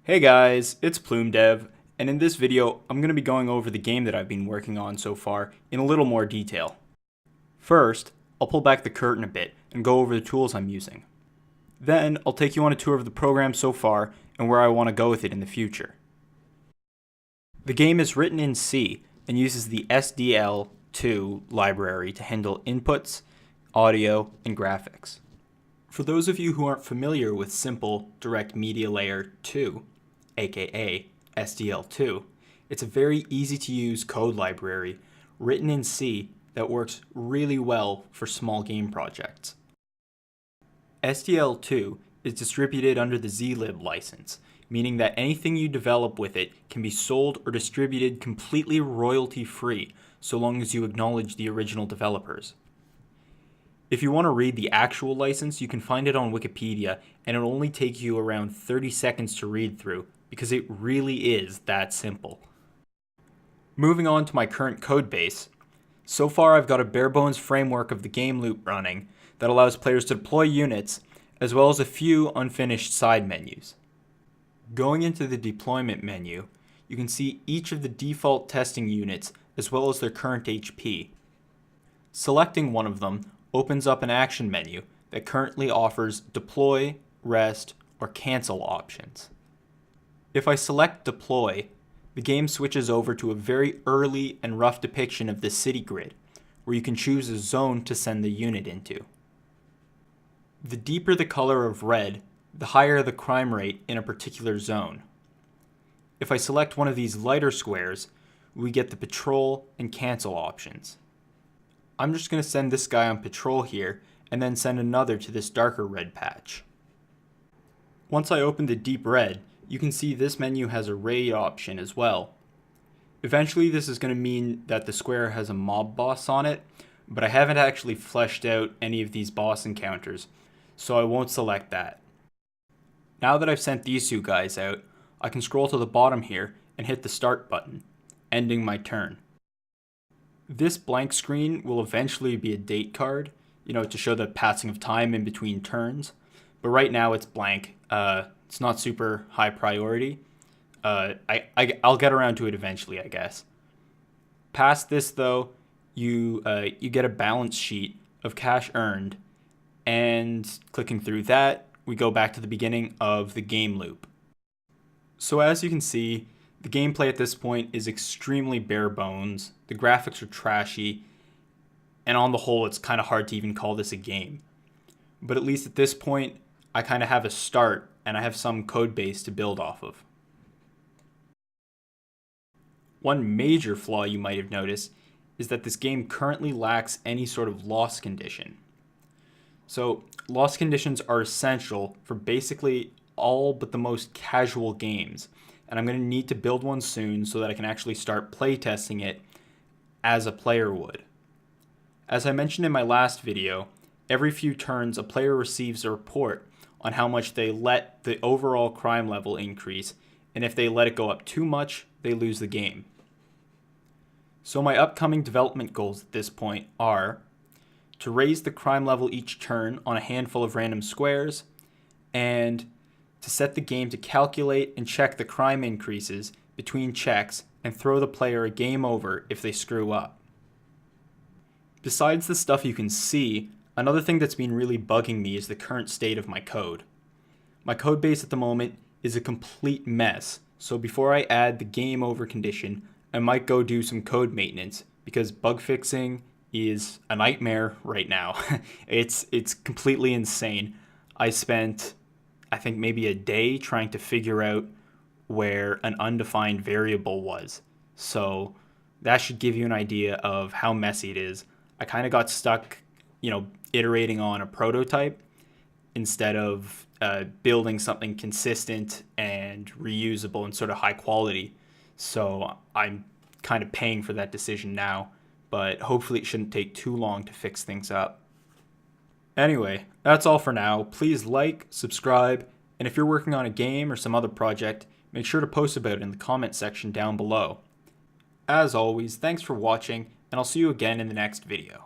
Hey guys, it's PlumeDev, and in this video, I'm going to be going over the game that I've been working on so far in a little more detail. First, I'll pull back the curtain a bit and go over the tools I'm using. Then, I'll take you on a tour of the program so far and where I want to go with it in the future. The game is written in C and uses the SDL2 library to handle inputs, audio, and graphics. For those of you who aren't familiar with simple Direct Media Layer 2, aka SDL2, it's a very easy to use code library written in C that works really well for small game projects. SDL2 is distributed under the zlib license, meaning that anything you develop with it can be sold or distributed completely royalty-free so long as you acknowledge the original developers. If you want to read the actual license, you can find it on Wikipedia, and it'll only take you around 30 seconds to read through, because it really is that simple. Moving on to my current code base, so far I've got a bare bones framework of the game loop running that allows players to deploy units, as well as a few unfinished side menus. Going into the deployment menu, you can see each of the default testing units as well as their current HP. Selecting one of them opens up an action menu that currently offers deploy, rest, or cancel options. If I select deploy, the game switches over to a very early and rough depiction of the city grid, where you can choose a zone to send the unit into. The deeper the color of red, the higher the crime rate in a particular zone. If I select one of these lighter squares, we get the patrol and cancel options. I'm just going to send this guy on patrol here, and then send another to this darker red patch. Once I open the deep red, you can see this menu has a raid option as well. Eventually this is going to mean that the square has a mob boss on it, but I haven't actually fleshed out any of these boss encounters, so I won't select that. Now that I've sent these two guys out, I can scroll to the bottom here and hit the start button, ending my turn. This blank screen will eventually be a date card, to show the passing of time in between turns. But right now it's blank. It's not super high priority. I'll get around to it eventually, I guess. Past this though, you get a balance sheet of cash earned, and clicking through that, we go back to the beginning of the game loop. So as you can see, the gameplay at this point is extremely bare bones, the graphics are trashy, and on the whole it's kind of hard to even call this a game. But at least at this point, I kind of have a start and I have some code base to build off of. One major flaw you might have noticed is that this game currently lacks any sort of loss condition. So loss conditions are essential for basically all but the most casual games, and I'm going to need to build one soon so that I can actually start playtesting it as a player would. As I mentioned in my last video, every few turns a player receives a report on how much they let the overall crime level increase, and if they let it go up too much, they lose the game. So my upcoming development goals at this point are to raise the crime level each turn on a handful of random squares, and to set the game to calculate and check the crime increases between checks and throw the player a game over if they screw up. Besides the stuff you can see, another thing that's been really bugging me is the current state of my code. My code base at the moment is a complete mess, so before I add the game over condition, I might go do some code maintenance, because bug fixing is a nightmare right now. It's completely insane. I spent, I think, maybe a day trying to figure out where an undefined variable was. So that should give you an idea of how messy it is. I kind of got stuck, iterating on a prototype instead of building something consistent and reusable and sort of high quality. So I'm kind of paying for that decision now, but hopefully it shouldn't take too long to fix things up. Anyway, that's all for now. Please like, subscribe, and if you're working on a game or some other project, make sure to post about it in the comment section down below. As always, thanks for watching, and I'll see you again in the next video.